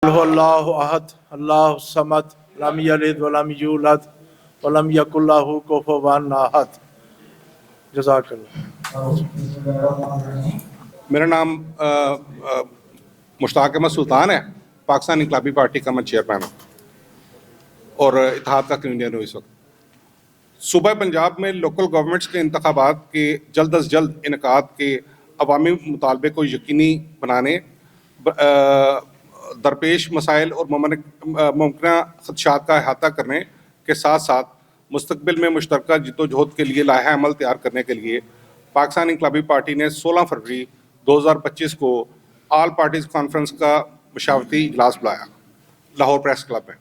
قل هو اللہ احد اللہ الصمد لم یلد ولم یولد ولم یکن لہ کفوا احد۔ جزاک اللہ۔ میرا نام مشتاق احمد سلطان ہے، پاکستان انقلابی پارٹی کا میں چیئرمین ہوں اور اتحاد کا کنوینر ہوں اس وقت۔ صوبہ پنجاب میں لوکل گورنمنٹس کے انتخابات کے جلد از جلد انعقاد کے عوامی مطالبے کو یقینی بنانے، درپیش مسائل اور ممکنہ خدشات کا احاطہ کرنے کے ساتھ ساتھ مستقبل میں مشترکہ جدوجہد کے لیے لائحہ عمل تیار کرنے کے لیے پاکستان انقلابی پارٹی نے 16 فروری 2025 کو آل پارٹیز کانفرنس کا مشاورتی اجلاس بلایا لاہور پریس کلب میں۔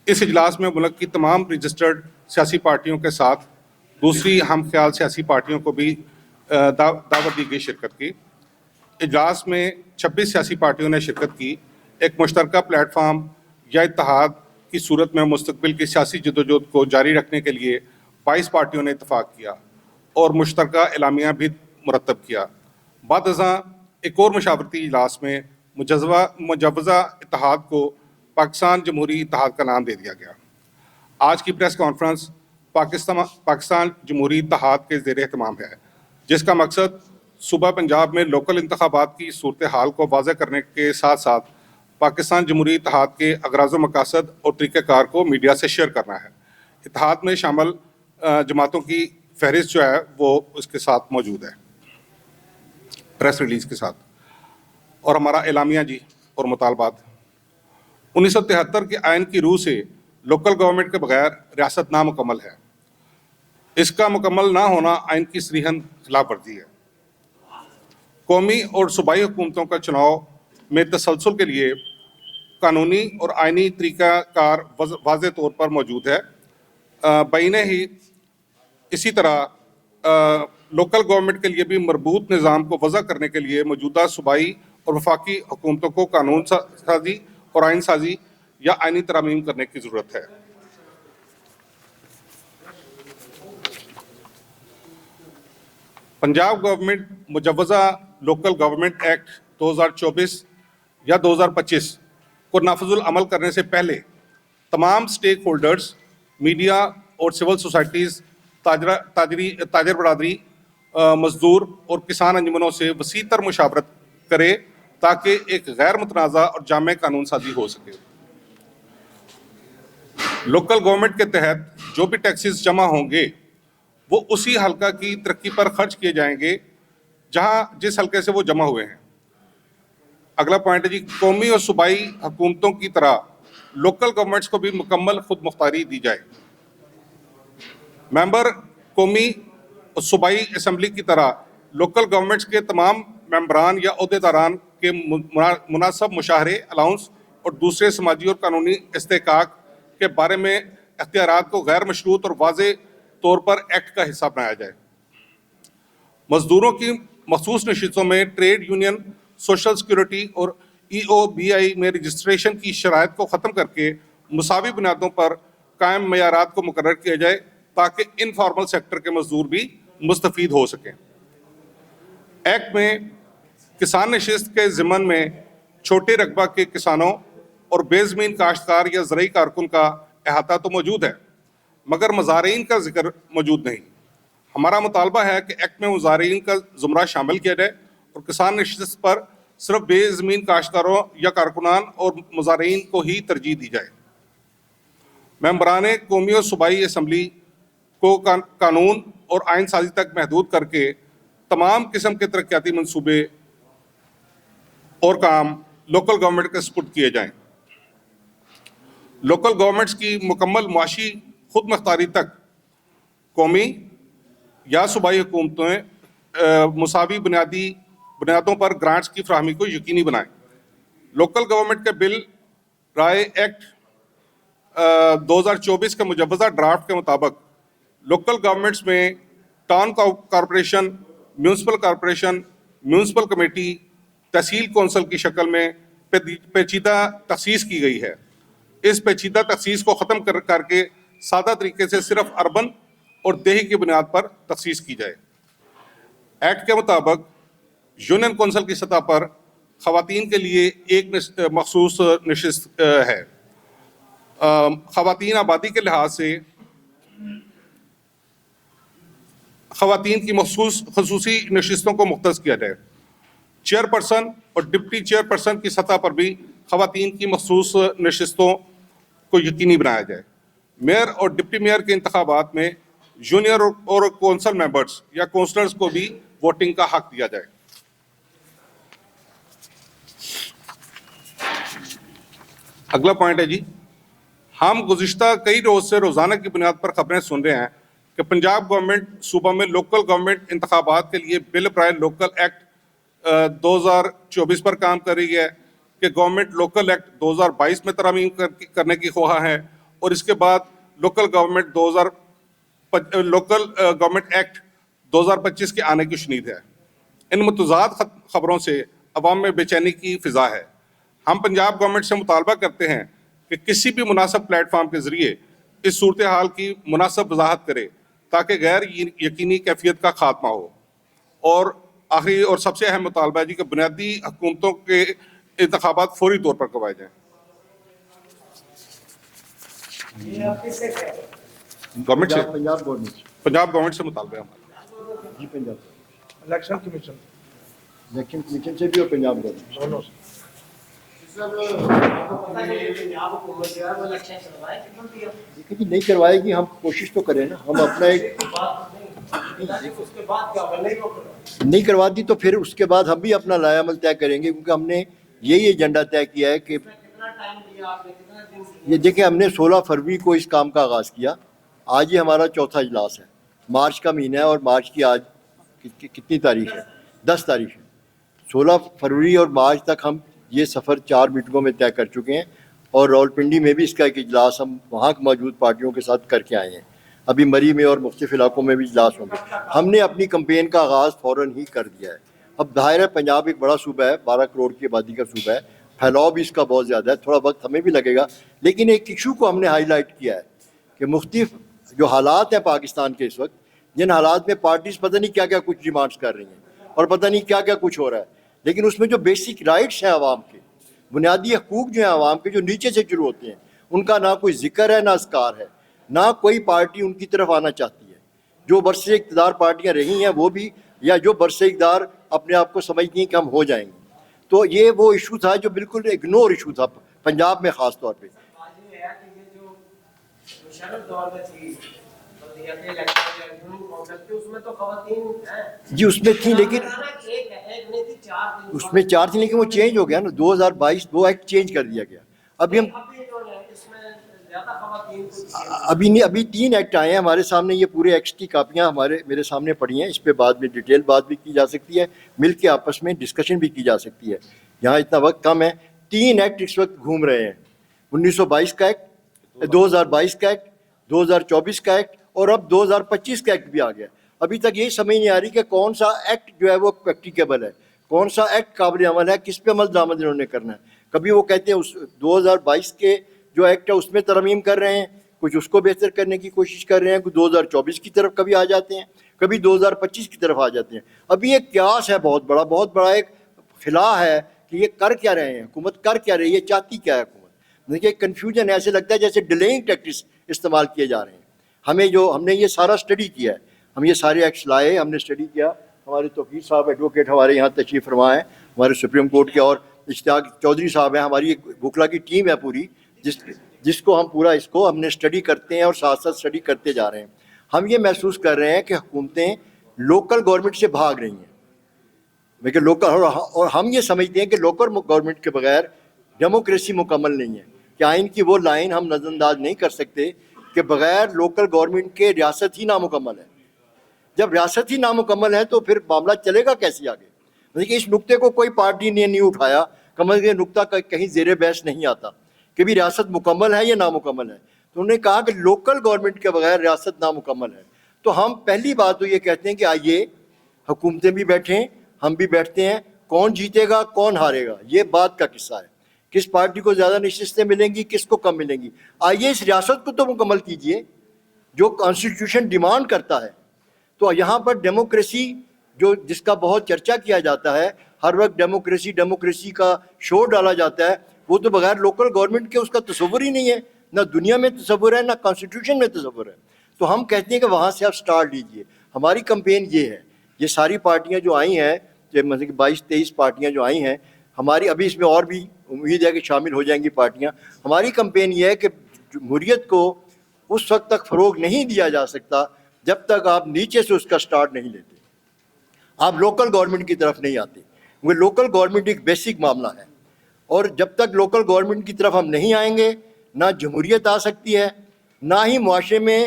اس اجلاس میں ملک کی تمام رجسٹرڈ سیاسی پارٹیوں کے ساتھ دوسری ہم خیال سیاسی پارٹیوں کو بھی دعوت دی گئی شرکت کی۔ اجلاس میں 26 سیاسی پارٹیوں نے شرکت کی۔ ایک مشترکہ پلیٹ فارم یا اتحاد کی صورت میں مستقبل کی سیاسی جدوجہد کو جاری رکھنے کے لیے 22 پارٹیوں نے اتفاق کیا اور مشترکہ اعلامیہ بھی مرتب کیا۔ بعد ازاں ایک اور مشاورتی اجلاس میں مجوزہ اتحاد کو پاکستان جمہوری اتحاد کا نام دے دیا گیا۔ آج کی پریس کانفرنس پاکستان جمہوری اتحاد کے زیر اہتمام ہے، جس کا مقصد صوبہ پنجاب میں لوکل انتخابات کی صورتحال کو واضح کرنے کے ساتھ ساتھ پاکستان جمہوری اتحاد کے اغراض و مقاصد اور طریقہ کار کو میڈیا سے شیئر کرنا ہے۔ اتحاد میں شامل جماعتوں کی فہرست جو ہے وہ اس کے ساتھ موجود ہے، پریس ریلیز کے ساتھ، اور ہمارا اعلامیہ جی اور مطالبات۔ 1973 کے آئین کی روح سے لوکل گورنمنٹ کے بغیر ریاست نامکمل ہے۔ اس کا مکمل نہ ہونا آئین کی صریحاً خلاف ورزی ہے۔ قومی اور صوبائی حکومتوں کا چناؤ میں تسلسل کے لیے قانونی اور آئینی طریقہ کار واضح طور پر موجود ہے۔ بینہ ہی اسی طرح لوکل گورنمنٹ کے لیے بھی مربوط نظام کو وضع کرنے کے لیے موجودہ صوبائی اور وفاقی حکومتوں کو قانون سازی اور آئین سازی یا آئینی ترامیم کرنے کی ضرورت ہے۔ پنجاب گورنمنٹ مجوزہ لوکل گورنمنٹ ایکٹ 2024 یا 2025 کو نافذ العمل کرنے سے پہلے تمام سٹیک ہولڈرز، میڈیا اور سول سوسائٹیز، تاجر برادری، مزدور اور کسان انجمنوں سے وسیع تر مشاورت کرے تاکہ ایک غیر متنازع اور جامع قانون سازی ہو سکے۔ لوکل گورنمنٹ کے تحت جو بھی ٹیکسز جمع ہوں گے وہ اسی حلقہ کی ترقی پر خرچ کیے جائیں گے جس حلقے سے وہ جمع ہوئے ہیں۔ اگلا پوائنٹ ہے جی، قومی اور صوبائی حکومتوں کی طرح لوکل گورنمنٹس کو بھی مکمل خود مختاری دی جائے۔ ممبر قومی اور صوبائی اسمبلی کی طرح لوکل گورنمنٹس کے تمام ممبران یا عہدیداران کے مناسب مشاہرے، الاؤنس اور دوسرے سماجی اور قانونی استحقاق کے بارے میں اختیارات کو غیر مشروط اور واضح طور پر ایکٹ کا حصہ بنایا جائے۔ مزدوروں کی مخصوص نشستوں میں ٹریڈ یونین، سوشل سیکورٹی اور EOBI میں رجسٹریشن کی شرائط کو ختم کر کے مساوی بنیادوں پر قائم معیارات کو مقرر کیا جائے تاکہ انفارمل سیکٹر کے مزدور بھی مستفید ہو سکیں۔ ایکٹ میں کسان نشست کے ضمن میں چھوٹے رقبہ کے کسانوں اور بے زمین کاشتکار یا زرعی کارکن کا احاطہ تو موجود ہے، مگر مزارعین کا ذکر موجود نہیں۔ ہمارا مطالبہ ہے کہ ایکٹ میں مزارعین کا زمرہ شامل کیا جائے اور کسان نشست پر صرف بے زمین کاشتکاروں یا کارکنان اور مزارعین کو ہی ترجیح دی جائے۔ ممبران قومی اور صوبائی اسمبلی کو قانون اور آئین سازی تک محدود کر کے تمام قسم کے ترقیاتی منصوبے اور کام لوکل گورنمنٹ کے سپرد کیے جائیں۔ لوکل گورنمنٹس کی مکمل معاشی خود مختاری تک قومی یا صوبائی حکومتیں مساوی بنیادوں پر گرانٹس کی فراہمی کو یقینی بنائیں۔ لوکل گورنمنٹ کے بل رائے ایکٹ 2024 کے مجوزہ ڈرافٹ کے مطابق لوکل گورنمنٹس میں town corporation, municipal corporation, municipal committee, tehsil council کی شکل میں پیچیدہ تخصیص کی گئی ہے۔ اس پیچیدہ تخصیص کو ختم کر کے سادہ طریقے سے صرف اربن اور دیہی کی بنیاد پر تخصیص کی جائے۔ ایکٹ کے مطابق یونین کونسل کی سطح پر خواتین کے لیے ایک مخصوص نشست ہے. خواتین آبادی کے لحاظ سے خواتین کی خصوصی نشستوں کو مختص کیا جائے. چیئرپرسن اور ڈپٹی چیئرپرسن کی سطح پر بھی خواتین کی مخصوص نشستوں کو یقینی بنایا جائے. میئر اور ڈپٹی میئر کے انتخابات میں جونیئر اور کونسل ممبرز یا کونسلرز کو بھی ووٹنگ کا حق دیا جائے. اگلا پوائنٹ ہے جی، ہم گزشتہ کئی روز سے روزانہ کی بنیاد پر خبریں سن رہے ہیں کہ پنجاب گورنمنٹ صوبہ میں لوکل گورنمنٹ انتخابات کے لیے بل برائے لوکل ایکٹ 2024 پر کام کر رہی ہے، کہ گورنمنٹ لوکل ایکٹ 2022 میں ترمیم کرنے کی خواہاں ہے، اور اس کے بعد لوکل گورنمنٹ ایکٹ 2025 کے آنے کی شنید ہے. ان متضاد خبروں سے عوام میں بے چینی کی فضا ہے. ہم پنجاب گورنمنٹ سے مطالبہ کرتے ہیں کہ کسی بھی مناسب پلیٹ فارم کے ذریعے اس صورتحال کی مناسب وضاحت کرے تاکہ غیر یقینی کیفیت کا خاتمہ ہو. اور آخری اور سب سے اہم مطالبہ ہے جی کہ بنیادی حکومتوں کے انتخابات فوری طور پر کروائے جائیں. گورنمنٹ سے پنجاب گورنمنٹ سے مطالبہ ہے ہمارا. جی Punjab election commission election commission سے بھی اور پنجاب گورنمنٹ دونوں سے. دیکھیے جی نہیں کروائے گی، ہم کوشش تو کریں نا. ہم اپنا ایک نہیں کرواتی تو پھر اس کے بعد ہم بھی اپنا لائحہ عمل طے کریں گے، کیونکہ ہم نے یہی ایجنڈا طے کیا ہے کہ یہ دیکھیں ہم نے 16 فروری کو اس کام کا آغاز کیا. آج یہ ہمارا چوتھا اجلاس ہے. مارچ کا مہینہ ہے اور مارچ کی آج کتنی تاریخ ہے؟ 10 تاریخ ہے. 16 فروری اور مارچ تک ہم یہ سفر 4 میٹنگوں میں طے کر چکے ہیں، اور راولپنڈی میں بھی اس کا ایک اجلاس ہم وہاں موجود پارٹیوں کے ساتھ کر کے آئے ہیں. ابھی مری میں اور مختلف علاقوں میں بھی اجلاس ہوں گے. ہم نے اپنی کمپین کا آغاز فوراً ہی کر دیا ہے. اب ظاہر ہے پنجاب ایک بڑا صوبہ ہے، 12 کروڑ کی آبادی کا صوبہ ہے، پھیلاؤ بھی اس کا بہت زیادہ ہے، تھوڑا وقت ہمیں بھی لگے گا. لیکن ایک ایشو کو ہم نے ہائی لائٹ کیا ہے کہ مختلف جو حالات ہیں پاکستان کے اس وقت، جن حالات میں پارٹیز پتہ نہیں کیا کیا کچھ ڈیمانڈس کر رہی ہیں اور پتہ نہیں کیا کیا کچھ ہو رہا ہے، لیکن اس میں جو بیسک رائٹس ہیں عوام کے، بنیادی حقوق جو ہیں عوام کے، جو نیچے سے شروع ہوتے ہیں، ان کا نہ کوئی ذکر ہے، نہ اذکار ہے، نہ کوئی پارٹی ان کی طرف آنا چاہتی ہے. جو برسر اقتدار پارٹیاں رہی ہیں وہ بھی، یا جو برسر اقتدار اپنے آپ کو سمجھتی ہیں کہ ہم ہو جائیں گے. تو یہ وہ ایشو تھا جو بالکل اگنور ایشو تھا پنجاب میں خاص طور پہ. جی اس میں تھی، لیکن اس میں 4 تھیں، لیکن وہ چینج ہو گیا نا. 2022 2 ایکٹ چینج کر دیا گیا. ابھی ہم ابھی 3 ایکٹ آئے ہیں ہمارے سامنے. یہ پورے ایکٹس کی کاپیاں میرے سامنے پڑی ہیں. اس پہ بعد میں ڈیٹیل بات بھی کی جا سکتی ہے، مل کے آپس میں ڈسکشن بھی کی جا سکتی ہے. یہاں اتنا وقت کم ہے. 3 ایکٹ اس وقت گھوم رہے ہیں: 1922 کا ایکٹ، 2022 کا ایکٹ، 2024 کا ایکٹ، اور اب 2025 کا ایکٹ بھی آ گیا. ابھی تک یہی سمجھ نہیں آ رہی کہ کون سا ایکٹ جو ہے وہ پریکٹیکیبل ہے، کون سا ایکٹ قابل عمل ہے، کس پہ عمل درآمد انہوں نے کرنا ہے. کبھی وہ کہتے ہیں اس 2022 کے جو ایکٹ ہے اس میں ترمیم کر رہے ہیں، کچھ اس کو بہتر کرنے کی کوشش کر رہے ہیں، کچھ 2024 کی طرف کبھی آ جاتے ہیں، کبھی 2025 کی طرف آ جاتے ہیں. ابھی ایک قیاس ہے بہت بڑا ایک خلا ہے کہ یہ کر کیا رہے ہیں، حکومت کر کیا رہی ہے، چاہتی کیا ہے حکومت. دیکھیے کنفیوژن ہے، ایسے لگتا ہے جیسے ڈیلیئنگ ٹیکٹکس استعمال کیے جا رہے ہیں. ہم نے یہ سارا اسٹڈی کیا ہے، ہم یہ سارے ایکٹس لائے، ہم نے اسٹڈی کیا. ہمارے توقیر صاحب ایڈوکیٹ ہمارے یہاں تشریف فرما ہیں، ہمارے سپریم کورٹ کے، اور اشتیاق چودھری صاحب ہیں. ہماری ایک بکلا کی ٹیم ہے پوری، جس کو ہم پورا اس کو ہم نے اسٹڈی کرتے ہیں اور ساتھ ساتھ اسٹڈی کرتے جا رہے ہیں. ہم یہ محسوس کر رہے ہیں کہ حکومتیں لوکل گورنمنٹ سے بھاگ رہی ہیں. لیکن اور ہم یہ سمجھتے ہیں کہ لوکل گورنمنٹ کے بغیر ڈیموکریسی مکمل نہیں ہے، کہ آئین کی وہ لائن ہم نظر انداز نہیں کر سکتے کہ بغیر لوکل گورنمنٹ کے ریاست ہی نامکمل ہے. جب ریاست ہی نامکمل ہے تو پھر معاملہ چلے گا کیسے آگے؟ لیکن اس نقطے کو کوئی پارٹی نے نہیں اٹھایا، کم از کم یہ نقطہ کہیں زیر بحث نہیں آتا کہ بھی ریاست مکمل ہے یا نامکمل ہے. تو انہوں نے کہا کہ لوکل گورنمنٹ کے بغیر ریاست نامکمل ہے. تو ہم پہلی بات تو یہ کہتے ہیں کہ آئیے حکومتیں بھی بیٹھیں، ہم بھی بیٹھتے ہیں، کون جیتے گا کون ہارے گا یہ بات کا قصہ ہے. کس پارٹی کو زیادہ نشستیں ملیں گی، کس کو کم ملیں گی. آئیے اس ریاست کو تو مکمل کیجئے جو کانسٹیٹیوشن ڈیمانڈ کرتا ہے. تو یہاں پر ڈیموکریسی جو جس کا بہت چرچا کیا جاتا ہے، ہر وقت ڈیموکریسی کا شور ڈالا جاتا ہے، وہ تو بغیر لوکل گورنمنٹ کے اس کا تصور ہی نہیں ہے، نہ دنیا میں تصور ہے، نہ کانسٹیٹیوشن میں تصور ہے۔ تو ہم کہتے ہیں کہ وہاں سے آپ سٹارٹ لیجئے۔ ہماری کمپین یہ ہے، یہ ساری پارٹیاں جو آئی ہیں، مطلب کہ 22-23 پارٹیاں جو آئی ہیں، ہماری ابھی اس میں اور بھی امید ہے کہ شامل ہو جائیں گی پارٹیاں۔ ہماری کمپین یہ ہے کہ جمہوریت کو اس وقت تک فروغ نہیں دیا جا سکتا جب تک آپ نیچے سے اس کا سٹارٹ نہیں لیتے، آپ لوکل گورنمنٹ کی طرف نہیں آتے۔ وہ لوکل گورنمنٹ ایک بیسک معاملہ ہے، اور جب تک لوکل گورنمنٹ کی طرف ہم نہیں آئیں گے، نہ جمہوریت آ سکتی ہے، نہ ہی معاشرے میں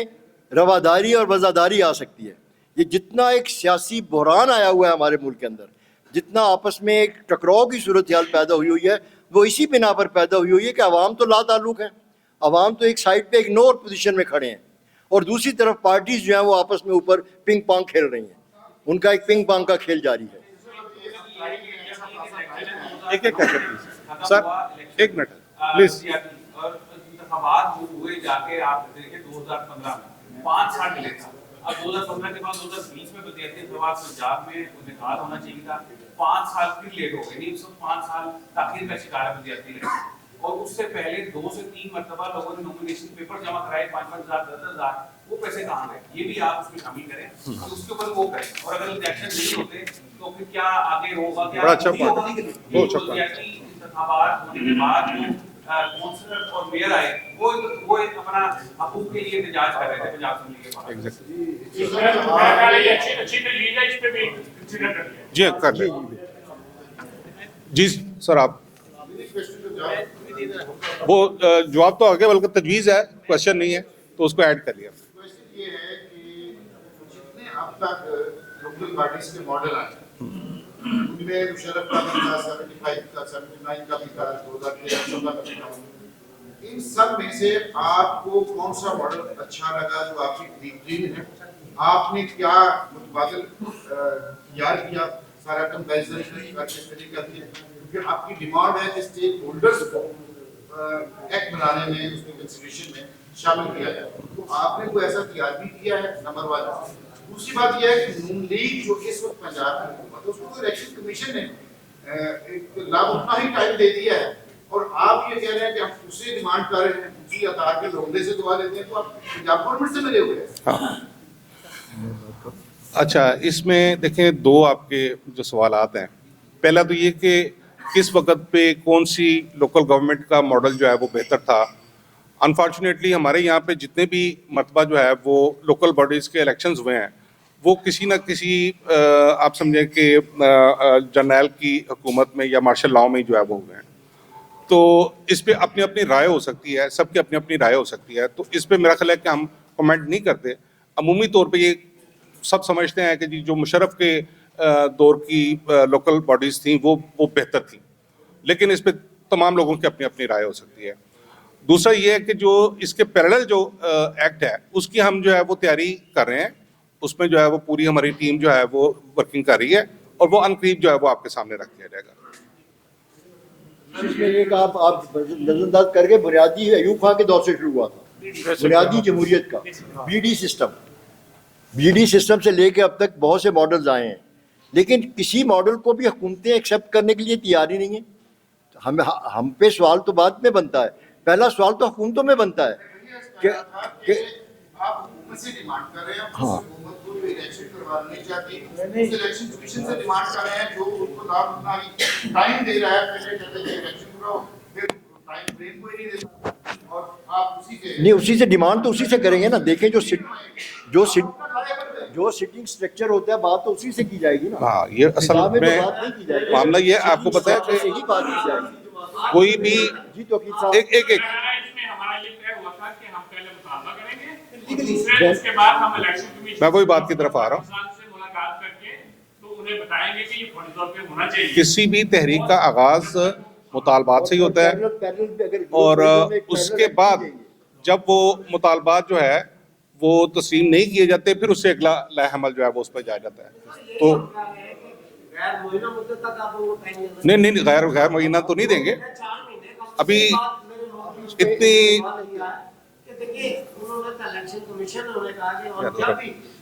رواداری اور وفاداری آ سکتی ہے۔ یہ جتنا ایک سیاسی بحران آیا ہوا ہے ہمارے ملک کے اندر، جتنا آپس میں ایک ٹکراؤ کی صورتحال پیدا ہوئی ہے، وہ اسی بنا پر پیدا ہوئی ہے کہ عوام تو لا تعلق ہیں، عوام تو ایک سائڈ پہ اگنور پوزیشن میں کھڑے ہیں، اور دوسری طرف پارٹیز جو ہیں وہ آپس میں اوپر پنگ پانگ کھیل رہی ہیں، ان کا ایک پنگ پانگ کا کھیل جاری ہے۔ ایک سر، ایک منٹ پلیز۔ اور انتخابات ہوئے جا کے آپ دیکھیں 2015 میں 5 سال ڈیلے تھا، اب 2015 کے بعد 2020 میں بلدیاتی انتخابات پنجاب میں انعقاد ہونا چاہیے تھا، 5 سال پھر لیٹ ہو گئے، نہیں سب 5 سال تاخیر کا شکار ہے بلدیاتی الیکشن۔ اور اس سے پہلے 2 سے 3 مرتبہ لوگوں نے نومینیشن پیپر جمع کرائے، 5-5 ہزار 10 ہزار، وہ پیسے کہاں گئے؟ یہ بھی آپ اس میں شامل کریں، اس کے اوپر وہ کریں، اور اگر الیکشن نہیں ہوتے تو پھر کیا آگے ہوگا؟ کیا بلدیاتی انتخابات ہونے کے بعد جو کونسلر اور میئر آئے وہ ایک اپنا حقوق کے لیے احتجاج کر رہے تھے پنجاب اسمبلی کے بعد۔ جی کر لیں جی سر، آپ وہ جواب تو آگے بلکہ تجویز ہے، کوشچن نہیں ہے، تو اس کو ایڈ کر لیا۔ کوشچن یہ ہے کہ جتنے اب تک لوکل پارٹیز کے ماڈل آئے ان میں مشرف کا بھی تھا، 75 کا 79 کا بھی تھا، 2013 کا بھی تھا، ان سب میں سے آپ کو کون سا ماڈل اچھا لگا جو آپ کی بہترین ہے؟ آپ نے کیا متبادل تیار کیا، سارا کمپیریزن کر کے اسٹڈی کر کے، کیونکہ آپ کی ڈیمانڈ ہے کہ اسٹیک ہولڈرز کو ایکٹ بنانے میں، اس میں کنسیڈریشن میں شامل کیا جائے، تو آپ نے کوئی ایسا تیار بھی کیا ہے؟ نمبر 1۔ دوسری بات یہ ہے کہ نون لیگ جو اس وقت پنجاب کی حکومت ہے، اس کو الیکشن کمیشن نے اتنا ہی ٹائم دے دیا ہے، اور آپ یہ کہہ رہے ہیں کہ ہم اسے ڈیمانڈ کر رہے ہیں، دوسری عطار کے لوندے سے دعا لیتے ہیں، تو آپ پنجاب گورنمنٹ سے ملے ہوئے ہیں۔ اچھا، اس میں دیکھیں 2 آپ کے جو سوالات ہیں، پہلا تو یہ کہ کس وقت پہ کون سی لوکل گورنمنٹ کا ماڈل جو ہے وہ بہتر تھا۔ انفارچونیٹلی ہمارے یہاں پہ جتنے بھی مرتبہ جو ہے وہ لوکل باڈیز کے الیکشنز ہوئے ہیں، وہ کسی نہ کسی آپ سمجھیں کہ جرنیل کی حکومت میں یا مارشل لاؤ میں جو ہے وہ ہوئے ہیں، تو اس پہ اپنی اپنی رائے ہو سکتی ہے، سب کی اپنی اپنی رائے ہو سکتی ہے، تو اس پہ میرا خیال ہے کہ ہم کمنٹ نہیں کرتے۔ عمومی طور پہ یہ سب سمجھتے ہیں کہ جی جو مشرف کے دور کی لوکل باڈیز تھیں وہ بہتر تھیں، لیکن اس پہ تمام لوگوں کی اپنی اپنی رائے ہو سکتی ہے۔ دوسرا یہ ہے کہ جو اس کے پیرالل جو ایکٹ ہے اس کی ہم جو ہے وہ تیاری کر رہے ہیں، اس میں جو ہے وہ پوری ہماری ٹیم جو ہے وہ ورکنگ کر رہی ہے، اور وہ عنقریب جو ہے وہ آپ کے سامنے رکھ دیا جائے گا۔ اس میں یہ کہ آپ نظر انداز کر کے بنیادی ایوب خان کے دور سے شروع ہوا تھا، بنیادی جمہوریت کا بی ڈی سسٹم سے لے کے اب تک بہت سے ماڈلز آئے ہیں، لیکن کسی ماڈل کو بھی حکومتیں ایکسیپٹ کرنے کے لیے تیار ہی نہیں ہیں۔ ہم پہ سوال تو بعد میں بنتا ہے، پہلا سوال تو حکومتوں میں بنتا ہے کہ آپ حکومت سے ڈیمانڈ کر رہے ہیں، حکومت کو جو الیکشن کروانا چاہتی ہے اس الیکشن کمیشن سے ڈیمانڈ کر رہے ہیں جو ان کو اتنا ہی ٹائم دے رہا ہے، پہلے کہتے ہیں الیکشن کراؤ، پھر ٹائم فریم کو ہی نہیں دیتا، اور آپ اسی سے نہیں، اسی سے ڈیمانڈ تو اسی سے کریں گے نا۔ دیکھیں جو سٹنگ سٹرکچر ہوتا ہے بات تو اسی سے کی جائے گی نا۔ ہاں، یہ اصل میں معاملہ یہ آپ کو پتہ ہے کہ یہی بات کی جائے گی۔ کوئی بھی جی توقیر صاحب، ایک میں وہی بات کی طرف آ رہا ہوں، کسی بھی تحریک کا آغاز مطالبات سے ہی ہوتا ہے، اور اس کے بعد جب وہ مطالبات جو ہے وہ تسلیم نہیں کیے جاتے، پھر اس سے اگلا لائحہ عمل جو ہے وہ اس پہ جایا جاتا ہے۔ تو نہیں، غیر معینہ تو نہیں دیں گے ابھی اتنی۔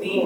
3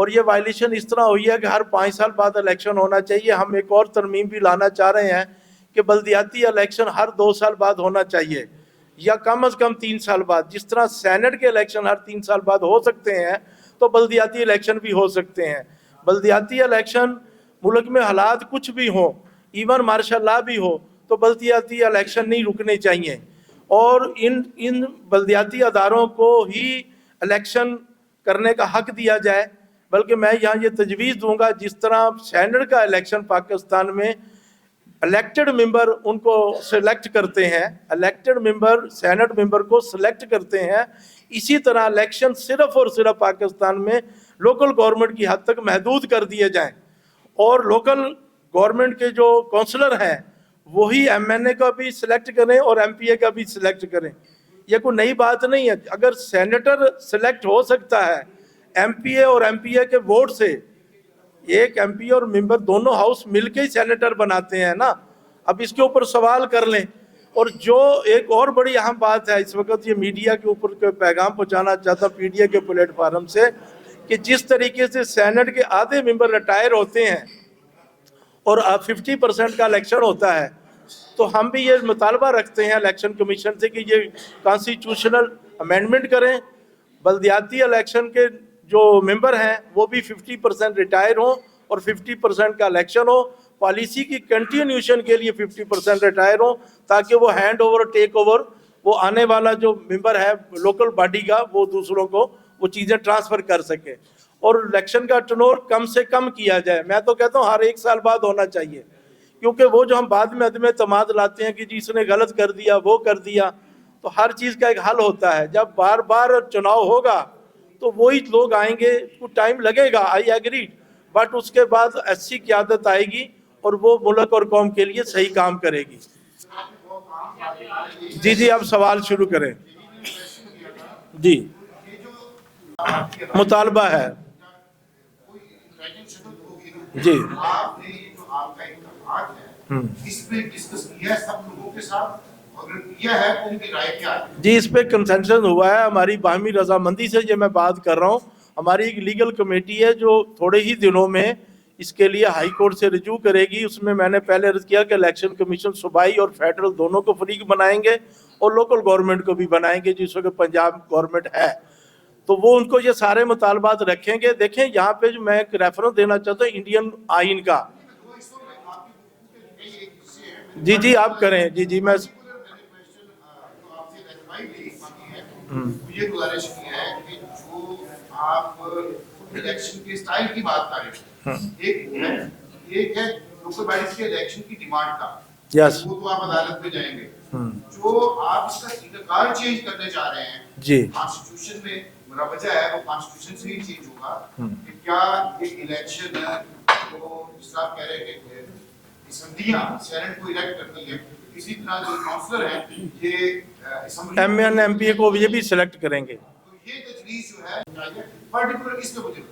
اور یہ وائلیشن اس طرح ہوئی ہے کہ ہر 5 سال بعد الیکشن ہونا چاہیے. ہم ایک اور ترمیم بھی لانا چاہ رہے ہیں کہ بلدیاتی الیکشن ہر 2 سال بعد ہونا چاہیے یا کم از کم 3 سال بعد. جس طرح سینٹ کے الیکشن ہر 3 سال بعد ہو سکتے ہیں تو بلدیاتی الیکشن بھی ہو سکتے ہیں. بلدیاتی الیکشن ملک میں حالات کچھ بھی ہوں، ایون مارشل لا بھی ہو، تو بلدیاتی الیکشن نہیں رکنے چاہیے اور ان بلدیاتی اداروں کو ہی الیکشن کرنے کا حق دیا جائے. بلکہ میں یہاں یہ تجویز دوں گا، جس طرح سینٹ کا الیکشن پاکستان میں الیکٹڈ ممبر ان کو سلیکٹ کرتے ہیں، الیکٹڈ ممبر سینٹ ممبر کو سلیکٹ کرتے ہیں، اسی طرح الیکشن صرف اور صرف پاکستان میں لوکل گورنمنٹ کی حد تک محدود کر دیے جائیں اور لوکل گورنمنٹ کے جو کونسلر ہیں وہی ایم این اے کا بھی سلیکٹ کریں اور ایم پی اے کا بھی سلیکٹ کریں. یہ کوئی نئی بات نہیں ہے. اگر سینیٹر سلیکٹ ہو سکتا ہے ایم پی اے اور ایم پی اے کے ووٹ سے، ایک ایم پی اور ممبر دونوں ہاؤس مل کے ہی سینیٹر بناتے ہیں نا. اب اس کے اوپر سوال کر لیں. اور جو ایک اور بڑی اہم بات ہے اس وقت، یہ میڈیا کے اوپر پیغام پہنچانا چاہتا ہوں میڈیا کے پلیٹ فارم سے، کہ جس طریقے سے سینٹ کے آدھے ممبر ریٹائر ہوتے ہیں اور 50% کا الیکشن ہوتا ہے، تو ہم بھی یہ مطالبہ رکھتے ہیں الیکشن کمیشن سے کہ یہ کانسٹیٹیوشنل امینڈمنٹ کریں، بلدیاتی الیکشن کے جو ممبر ہیں وہ بھی 50% ریٹائر ہوں اور 50% کا الیکشن ہو. پالیسی کی کنٹینیوشن کے لیے 50% ریٹائر ہوں تاکہ وہ ہینڈ اوور ٹیک اوور، وہ آنے والا جو ممبر ہے لوکل باڈی کا وہ دوسروں کو وہ چیزیں ٹرانسفر کر سکے. اور الیکشن کا ٹرنور کم سے کم کیا جائے. میں تو کہتا ہوں ہر 1 سال بعد ہونا چاہیے، کیونکہ وہ جو ہم بعد میں عدم اعتماد لاتے ہیں کہ جی اس نے غلط کر دیا وہ کر دیا، تو ہر چیز کا ایک حل ہوتا ہے. جب بار بار چناؤ ہوگا تو وہی لوگ آئیں گے، کچھ ٹائم لگے گا، آئی ایگری، بٹ اس کے بعد اچھی قیادت آئے گی اور وہ ملک اور قوم کے لیے صحیح کام کرے گی. جی آپ سوال شروع کریں. جی مطالبہ ہے. جی آپ نے یہ جو آپ کا اتفاق ہے اس پہ ڈسکس کیا ہے سب لوگوں کے ساتھ، اگر کیا ہے تو ان کی رائے کیا ہے؟ جی اس پہ کنسنسس ہوا ہے. ہماری باہمی رضامندی سے یہ میں بات کر رہا ہوں. ہماری ایک لیگل کمیٹی ہے جو تھوڑے ہی دنوں میں اس کے لیے ہائی کورٹ سے رجوع کرے گی. اس میں نے پہلے عرض کیا کہ الیکشن کمیشن صوبائی اور فیڈرل دونوں کو فریق بنائیں گے اور لوکل گورنمنٹ کو بھی بنائیں گے جس وقت پنجاب گورنمنٹ ہے، تو وہ ان کو یہ سارے مطالبات رکھیں گے. دیکھیں یہاں پہ جو میں ایک ریفرنس دینا چاہتا ہوں انڈین آئین کا. جی آپ کریں. جی میں یہ گزارش کی ہے کہ جو آپ الیکشن کے سٹائل کی بات کر رہے ہیں، ایک ہے لوکل باڈیز کے الیکشن کی ڈیمانڈ کا، یس وہ تو آپ عدالت میں جائیں گے. جو آپ اس کا طریقہ کار چینج کرنے جا رہے ہیں جی کانسٹیٹیوشن میں، میرا وجہ ہے وہ کانسٹیٹیوشن سے ہی چینج ہوگا کہ کیا یہ الیکشن جو جس طرح کہہ رہے ہیں کہ اسمبلیاں سینٹ کو الیکٹ کرتی ہیں، اسی طرح جو کاؤنسلر ہیں یہ ایم این ایم پی اے کو یہ بھی سلیکٹ کریں گے. تو یہ تجویز جو ہے پرٹیکولر اس کے وجہ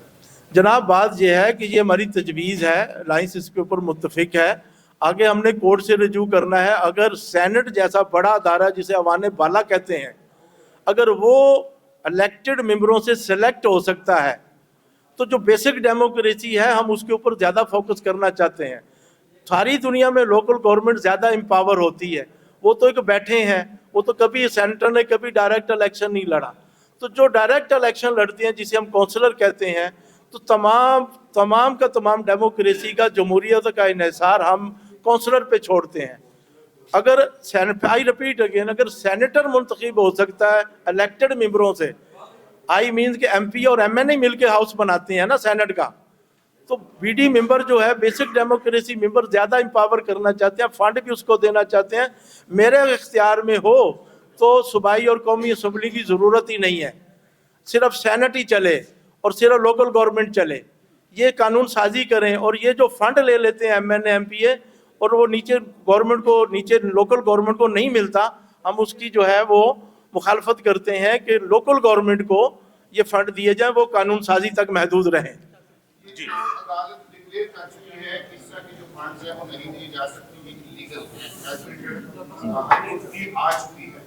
جناب بات یہ ہے کہ یہ ہماری تجویز ہے، لائنس اس کے اوپر متفق ہے. آگے ہم نے کورٹ سے رجوع کرنا ہے. اگر سینٹ جیسا بڑا ادارہ جسے ایوان بالا کہتے ہیں، اگر وہ الیکٹڈ ممبروں سے سلیکٹ ہو سکتا ہے تو جو بیسک ڈیموکریسی ہے ہم اس کے اوپر زیادہ فوکس کرنا چاہتے ہیں. ساری دنیا میں لوکل گورنمنٹ زیادہ امپاور ہوتی ہے. وہ تو ایک بیٹھے ہیں، وہ تو کبھی سینٹر نے کبھی ڈائریکٹ الیکشن نہیں لڑا. تو جو ڈائریکٹ الیکشن لڑتے ہیں جسے ہم کونسلر کہتے ہیں، تو تمام کا تمام ڈیموکریسی کا جمہوریت کا انحصار ہم کونسلر پہ چھوڑتے ہیں. اگر آئی ریپیٹ اگین، اگر سینیٹر منتخب ہو سکتا ہے الیکٹڈ ممبروں سے، آئی مینز کہ ایم پی اور ایم این اے مل کے ہاؤس بناتے ہیں نا سینٹ کا، تو بی ڈی ممبر جو ہے بیسک ڈیموکریسی ممبر زیادہ امپاور کرنا چاہتے ہیں، فنڈ بھی اس کو دینا چاہتے ہیں. میرے اختیار میں ہو تو صوبائی اور قومی اسمبلی کی ضرورت ہی نہیں ہے، صرف سینٹ ہی چلے اور صرف لوکل گورنمنٹ چلے. یہ قانون سازی کریں اور یہ جو فنڈ لے لیتے ہیں M N A M P A اور وہ نیچے گورنمنٹ کو، نیچے لوکل گورنمنٹ کو نہیں ملتا، ہم اس کی جو ہے وہ مخالفت کرتے ہیں کہ لوکل گورنمنٹ کو یہ فنڈ دیے جائیں، وہ قانون سازی تک محدود رہیں. یہ جو عدالت ڈکلیئر کر چکی ہے کہ اس طرح کی جو فنڈز ہیں وہ نہیں دی جا سکتی، یہ انلیگل ہے، کی آ چکی ہے.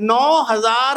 9000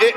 1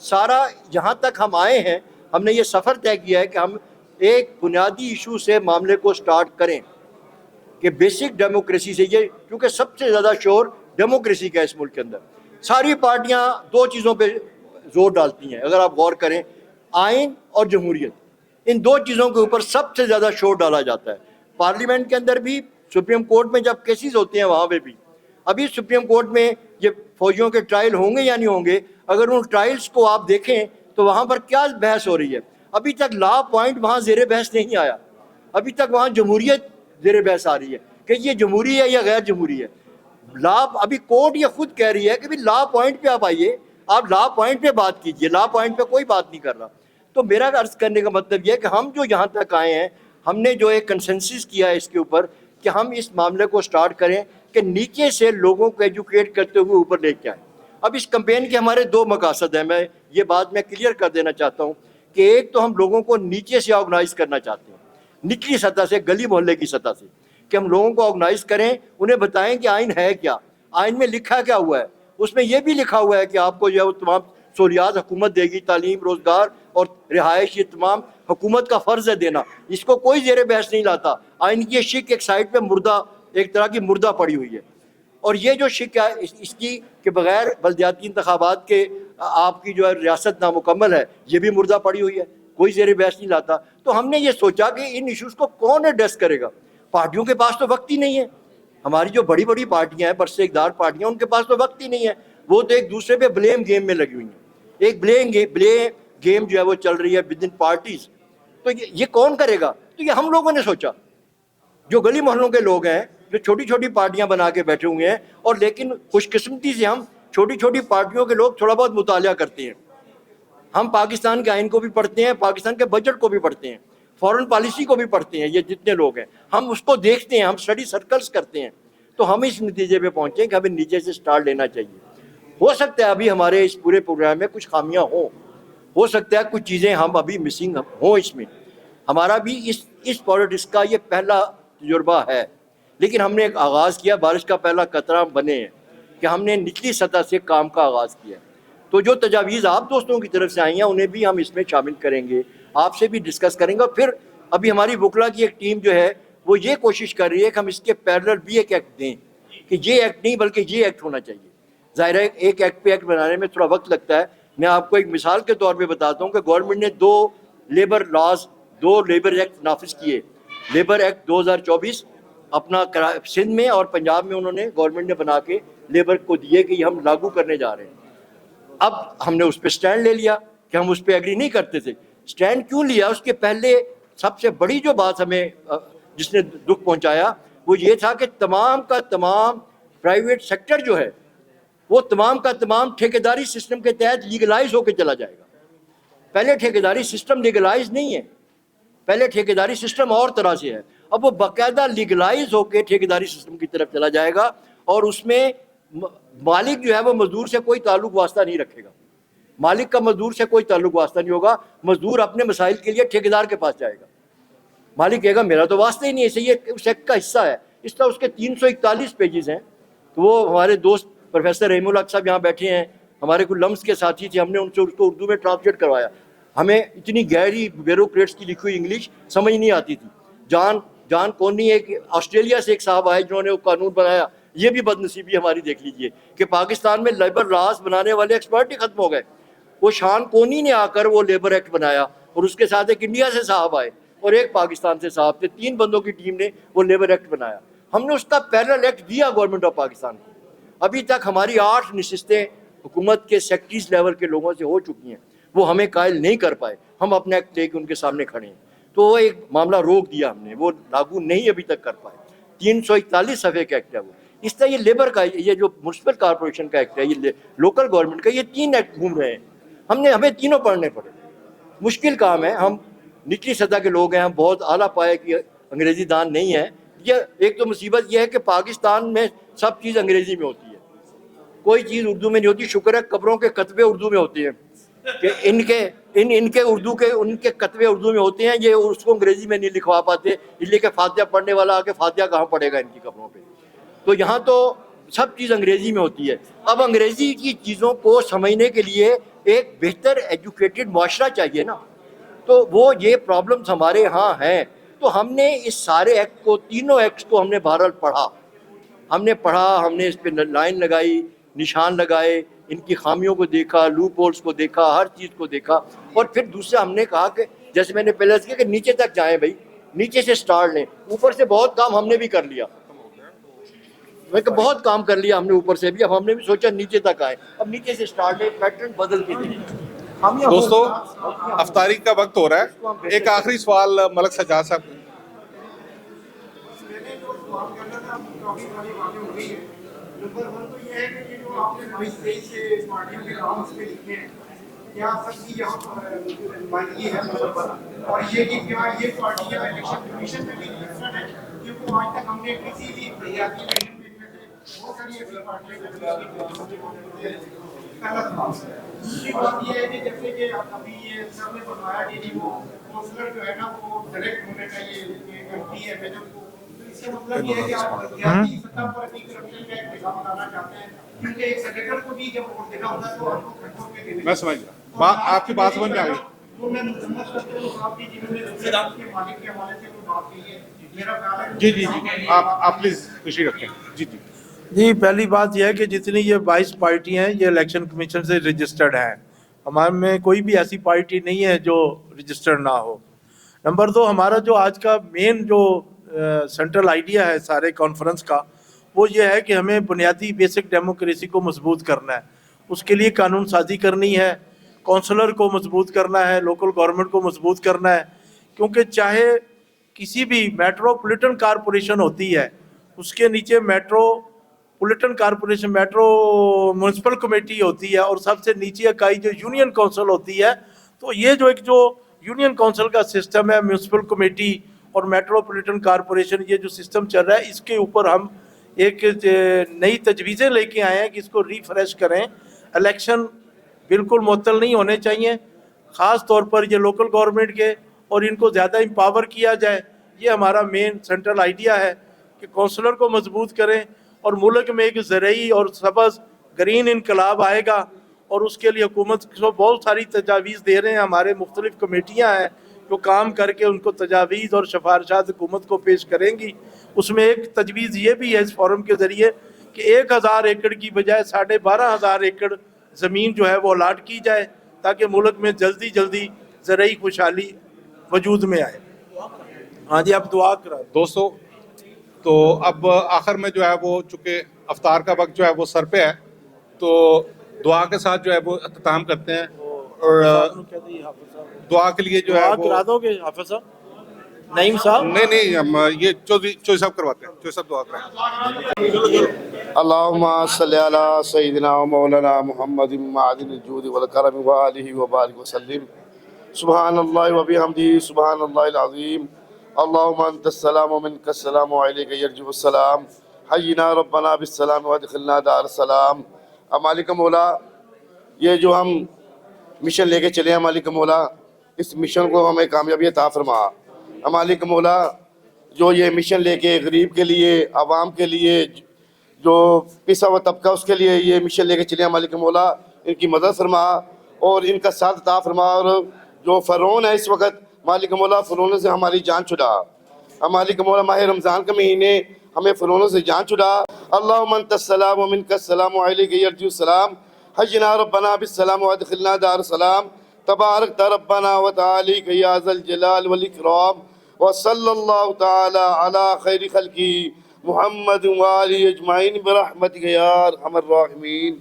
سارا جہاں تک ہم آئے ہیں ہم نے یہ سفر طے کیا ہے کہ ہم ایک بنیادی ایشو سے معاملے کو سٹارٹ کریں کہ بیسک ڈیموکریسی سے، یہ کیونکہ سب سے زیادہ شور ڈیموکریسی کا ہے اس ملک کے اندر. ساری پارٹیاں دو چیزوں پہ زور ڈالتی ہیں اگر آپ غور کریں، آئین اور جمہوریت، ان دو چیزوں کے اوپر سب سے زیادہ شور ڈالا جاتا ہے. پارلیمنٹ کے اندر بھی، سپریم کورٹ میں جب کیسز ہوتے ہیں وہاں پہ بھی. ابھی سپریم کورٹ میں یہ فوجیوں کے ٹرائل ہوں گے یا نہیں ہوں گے، اگر ان ٹرائلز کو آپ دیکھیں تو وہاں پر کیا بحث ہو رہی ہے. ابھی تک لا پوائنٹ وہاں زیر بحث نہیں آیا، ابھی تک وہاں جمہوریت زیر بحث آ رہی ہے کہ یہ جمہوری ہے یا غیر جمہوری ہے. لا ابھی کورٹ یہ خود کہہ رہی ہے کہ لا پوائنٹ پہ آپ آئیے، آپ لا پوائنٹ پہ بات کیجئے، لا پوائنٹ پہ کوئی بات نہیں کر رہا. تو میرا عرض کرنے کا مطلب یہ ہے کہ ہم جو یہاں تک آئے ہیں، ہم نے جو ایک کنسنسس کیا ہے اس کے اوپر کہ ہم اس معاملے کو سٹارٹ کریں کہ نیچے سے لوگوں کو ایجوکیٹ کرتے ہوئے اوپر لے کے آئیں. اب اس کمپین کے ہمارے دو مقاصد ہیں، میں یہ بات میں کلیئر کر دینا چاہتا ہوں کہ ایک تو ہم لوگوں کو نیچے سے آرگنائز کرنا چاہتے ہیں، نچلی سطح سے، گلی محلے کی سطح سے، کہ ہم لوگوں کو آرگنائز کریں، انہیں بتائیں کہ آئین ہے کیا، آئین میں لکھا کیا ہوا ہے. اس میں یہ بھی لکھا ہوا ہے کہ آپ کو جو تمام سہولیات حکومت دے گی، تعلیم، روزگار اور رہائش، یہ تمام حکومت کا فرض ہے دینا. اس کو کوئی زیر بحث نہیں لاتا. آئین کی یہ شک ایک سائڈ پہ مردہ، ایک طرح کی مردہ پڑی ہوئی ہے. اور یہ جو شک ہے اس کی کہ بغیر بلدیاتی انتخابات کے آپ کی جو ہے ریاست نامکمل ہے، یہ بھی مردہ پڑی ہوئی ہے، کوئی زیر بحث نہیں لاتا. تو ہم نے یہ سوچا کہ ان ایشوز کو کون ایڈریس کرے گا. پارٹیوں کے پاس تو وقت ہی نہیں ہے. ہماری جو بڑی بڑی پارٹیاں ہیں، برسر اقتدار پارٹیاں، ان کے پاس تو وقت ہی نہیں ہے. وہ تو ایک دوسرے پہ بلیم گیم میں لگی ہوئی ہیں. ایک بلیم گیم جو ہے وہ چل رہی ہے ود ان پارٹیز. تو یہ کون کرے گا؟ تو یہ ہم لوگوں نے سوچا، جو گلی محلوں کے لوگ ہیں، جو چھوٹی چھوٹی پارٹیاں بنا کے بیٹھے ہوئے ہیں. اور لیکن خوش قسمتی سے ہم چھوٹی چھوٹی پارٹیوں کے لوگ تھوڑا بہت مطالعہ کرتے ہیں. ہم پاکستان کے آئین کو بھی پڑھتے ہیں، پاکستان کے بجٹ کو بھی پڑھتے ہیں، فورن پالیسی کو بھی پڑھتے ہیں. یہ جتنے لوگ ہیں ہم اس کو دیکھتے ہیں، ہم اسٹڈی سرکلز کرتے ہیں. تو ہم اس نتیجے پہ پہنچے کہ ہمیں نیچے سے سٹارٹ لینا چاہیے. ہو سکتا ہے ابھی ہمارے اس پورے پروگرام میں کچھ خامیاں ہوں، ہو سکتا ہے کچھ چیزیں ہم ابھی مسنگ ہوں اس میں. ہمارا بھی اس پالیٹکس کا یہ پہلا تجربہ ہے، لیکن ہم نے ایک آغاز کیا، بارش کا پہلا قطرہ بنے ہیں کہ ہم نے نچلی سطح سے کام کا آغاز کیا. تو جو تجاویز آپ دوستوں کی طرف سے آئی ہیں انہیں بھی ہم اس میں شامل کریں گے، آپ سے بھی ڈسکس کریں گے. اور پھر ابھی ہماری وکلا کی ایک ٹیم جو ہے وہ یہ کوشش کر رہی ہے کہ ہم اس کے پیرلل بھی ایک ایکٹ دیں، کہ یہ ایکٹ نہیں بلکہ یہ ایکٹ ہونا چاہیے. ظاہر ہے ایک ایکٹ پہ ایکٹ بنانے میں تھوڑا وقت لگتا ہے. میں آپ کو ایک مثال کے طور پہ بتاتا ہوں کہ گورنمنٹ نے دو لیبر ایکٹ نافذ کیے. لیبر ایکٹ 2024 اپنا سندھ میں اور پنجاب میں انہوں نے گورنمنٹ نے بنا کے لیبر کو دیے کہ یہ ہم لاگو کرنے جا رہے ہیں. اب ہم نے اس پہ سٹینڈ لے لیا کہ ہم اس پہ ایگری نہیں کرتے تھے. سٹینڈ کیوں لیا؟ اس کے پہلے سب سے بڑی جو بات ہمیں جس نے دکھ پہنچایا وہ یہ تھا کہ تمام کا تمام پرائیویٹ سیکٹر جو ہے وہ تمام کا تمام ٹھیکیداری سسٹم کے تحت لیگلائز ہو کے چلا جائے گا. پہلے ٹھیکیداری سسٹم لیگلائز نہیں ہے، پہلے ٹھیکیداری سسٹم اور طرح سے ہے. اب وہ باقاعدہ لیگلائز ہو کے ٹھیکیداری سسٹم کی طرف چلا جائے گا، اور اس میں مالک جو ہے وہ مزدور سے کوئی تعلق واسطہ نہیں رکھے گا. مالک کا مزدور سے کوئی تعلق واسطہ نہیں ہوگا. مزدور اپنے مسائل کے لیے ٹھیکیدار کے پاس جائے گا. مالک کہے گا میرا تو واسطہ ہی نہیں ہے، یہ اس ایکٹ کا حصہ ہے. اس طرح اس کے 341 پیجز ہیں. تو وہ ہمارے دوست پروفیسر رحیم الحق صاحب یہاں بیٹھے ہیں، ہمارے کوئی لمس کے ساتھی تھے، ہم نے ان سے اس کو اردو میں ٹرانسلیٹ کروایا. ہمیں اتنی گہری بیوروکریٹس کی لکھی ہوئی انگلش سمجھ نہیں آتی تھی. جان کونی ایک آسٹریلیا سے ایک صاحب آئے جنہوں نے وہ قانون بنایا. یہ بھی بد نصیبی ہماری دیکھ لیجئے کہ پاکستان میں لیبر لاز بنانے والے ایکسپرٹ ہی ختم ہو گئے. وہ شان کونی نے آ کر وہ لیبر ایکٹ بنایا، اور اس کے ساتھ ایک انڈیا سے صاحب آئے اور ایک پاکستان سے صاحب تھے. 3 بندوں کی ٹیم نے وہ لیبر ایکٹ بنایا. ہم نے اس کا پیرلل ایکٹ دیا گورنمنٹ آف پاکستان کو. ابھی تک ہماری 8 نشستیں حکومت کے سیکٹریز لیول کے لوگوں سے ہو چکی ہیں، وہ ہمیں قائل نہیں کر پائے. ہم اپنا ایکٹ لے کے ان کے سامنے کھڑے ہیں. تو وہ ایک معاملہ روک دیا ہم نے، وہ لاگو نہیں ابھی تک کر پائے. 341 صفحے کا ایکٹ ہے وہ. اس طرح یہ لیبر کا، یہ جو میونسپل کارپوریشن کا ایکٹ ہے، یہ لوکل گورنمنٹ کا، یہ 3 ایکٹ گھوم رہے ہیں. ہمیں تینوں پڑھنے پڑے. مشکل کام ہے. ہم نچلی سطح کے لوگ ہیں، ہم بہت اعلیٰ پائے کی انگریزی دان نہیں ہیں. یہ ایک تو مصیبت یہ ہے کہ پاکستان میں سب چیز انگریزی میں ہوتی ہے، کوئی چیز اردو میں نہیں ہوتی. شکر ہے قبروں کے کتبے اردو میں ہوتے ہیں کہ ان کے کتبے اردو میں ہوتے ہیں. یہ اس کو انگریزی میں نہیں لکھوا پاتے، اس لیے کہ فاتحہ پڑھنے والا آ کے فاتحہ کہاں پڑھے گا ان کی قبروں پہ. تو یہاں تو سب چیز انگریزی میں ہوتی ہے. اب انگریزی کی چیزوں کو سمجھنے کے لیے ایک بہتر ایجوکیٹڈ معاشرہ چاہیے نا. تو وہ یہ پرابلمس ہمارے ہاں ہیں. تو ہم نے اس سارے ایکٹ کو, تینوں ایکٹس کو ہم نے بہرحال پڑھا, ہم نے اس پہ لائن لگائی, نشان لگائے, ان کی خامیوں کو دیکھا, لوپ ہولز کو دیکھا, ہر چیز کو دیکھا. اور پھر دوسرا ہم نے کہا کہ جیسے میں نے پہلے کیا کہ نیچے تک جائیں بھائی, نیچے سے سٹارٹ لیں. اوپر سے بہت کام ہم نے بھی کر لیا, میں کہ بہت کام کر لیا ہم نے اوپر سے بھی, اب ہم نے بھی سوچا نیچے تک آئے, اب نیچے سے سٹارٹ لیں, پیٹرن بدل کے دیں. دوستو افطاری کا وقت ہو رہا ہے. ایک آخری سوال ملک سجاد صاحب. میں نے جو سوال کرنا تھا کافی ساری باتیں ہو گئی ہیں. نمبر 1 تو یہ ہے کہ یہ جو آپ نے 22-23 سے پارٹیوں کے نام اس پہ لکھے ہیں, کیا سب کی یہاں پر نمائندگی ہے, اور یہ کہ کیا یہ پارٹیاں الیکشن کمیشن میں بھی رجسٹرڈ ہیں, کیونکہ آج تک ہم نے کسی بھی بھیاتی الیکشن بہت ساری ایسی پارٹیاں. پہلا سوال. دوسری بات یہ ہے کہ جیسے کہ ابھی یہ سب نے بتایا کہ وہ کونسلر جو ہے نا وہ ڈائریکٹ ہونے کا یہ کرتی ہے میڈم کو, اس کا مطلب یہ ہے کہ آپ ریاستی سطح پر اپنی کرپشن کا ایک نظام بنانا چاہتے ہیں, کیونکہ ایک سیکریٹر کو بھی جب ووٹ دینا ہوتا ہے تو آپ کو کھٹوں کے دینے. میں سمجھ گیا, آپ کی بات سمجھ میں آ گئی. وہ میں مذمت کرتے ہوں آپ کی جنہوں نے کے مالک کے حوالے سے کوئی بات کی ہے. میرا خیال ہے جی آپ پلیز خوشی رکھیں. جی پہلی بات یہ ہے کہ جتنی یہ 22 پارٹیاں ہیں یہ الیکشن کمیشن سے رجسٹرڈ ہیں. ہمارے میں کوئی بھی ایسی پارٹی نہیں ہے جو رجسٹرڈ نہ ہو. نمبر 2, ہمارا جو آج کا مین جو سینٹرل آئیڈیا ہے سارے کانفرنس کا, وہ یہ ہے کہ ہمیں بنیادی بیسک ڈیموکریسی کو مضبوط کرنا ہے. اس کے لیے قانون سازی کرنی ہے, کونسلر کو مضبوط کرنا ہے, لوکل گورنمنٹ کو مضبوط کرنا ہے. کیونکہ چاہے کسی بھی میٹروپولیٹن کارپوریشن ہوتی ہے, اس کے نیچے میٹروپولیٹن کارپوریشن میونسپل کمیٹی ہوتی ہے, اور سب سے نیچے اکائی جو یونین کونسل ہوتی ہے. تو یہ جو یونین کونسل کا سسٹم ہے, میونسپل کمیٹی اور میٹروپولیٹن کارپوریشن, یہ جو سسٹم چل رہا ہے, اس کے اوپر ہم ایک نئی تجویزیں لے کے آئے ہیں کہ اس کو ریفریش کریں. الیکشن بالکل معطل نہیں ہونے چاہیے, خاص طور پر یہ لوکل گورنمنٹ کے, اور ان کو زیادہ امپاور کیا جائے. یہ ہمارا مین سینٹرل آئیڈیا ہے کہ کونسلر کو مضبوط کریں, اور ملک میں ایک زرعی اور سبز گرین انقلاب آئے گا, اور اس کے لیے حکومت کو بہت ساری تجاویز دے رہے ہیں. ہمارے مختلف کمیٹیاں ہیں جو کام کر کے ان کو تجاویز اور سفارشات حکومت کو پیش کریں گی. اس میں ایک تجویز یہ بھی ہے اس فورم کے ذریعے کہ 1000 ایکڑ کی بجائے 12,500 ایکڑ زمین جو ہے وہ الاٹ کی جائے, تاکہ ملک میں جلدی زرعی خوشحالی وجود میں آئے. ہاں جی, آپ دعا کرا. دوستو تو اب آخر میں جو ہے وہ چونکہ افطار کا وقت جو ہے وہ سر پہ ہے, تو دعا کے ساتھ جو ہے وہ اختتام کرتے ہیں. اور دعا کے لیے جو ہے وہ کرا دو گے حافظ صاحب, نعیم صاحب؟ نہیں ہم یہ چودھری صاحب کرواتے ہیں. چودھری صاحب دعا کرائیں. اللہم صلی علی سیدنا و مولانا محمد معدن الجود والکرم وآلہ وبارک وسلم. سبحان اللہ و بحمدہ, سبحان اللہ العظیم. اللہم انت السلام و منک السلام و علیک یرجع السلام. حینا ربنا بالسلام و ادخلنا دار السلام. مالک مولا, یہ جو ہم مشن لے کے چلے ہیں مالک مولا, اس مشن کو ہمیں کامیابی عطا فرما. مالک مولا, جو یہ مشن لے کے غریب کے لیے, عوام کے لیے, جو پسا ہوا طبقہ اس کے لیے یہ مشن لے کے چلے ہیں مالک مولا, ان کی مدد فرما اور ان کا ساتھ عطا فرما. اور جو فرعون ہے اس وقت مالک مولا, فرعون سے ہماری جان چھڑا. مالک مولا, ماہ رمضان کے مہینے ہمیں فرعون سے جان چھڑا. اللہم انت السلام و منک السلام و علیک یرجع السلام. حینا ربنا بالسلام و ادخلنا دار السلام. تبارک ربنا و تعالی یا ذا الجلال والاکرام. وصلی اللہ تعالی علی خیر خلقی محمد و آلہ اجمعین برحمتک یا ارحم الراحمین.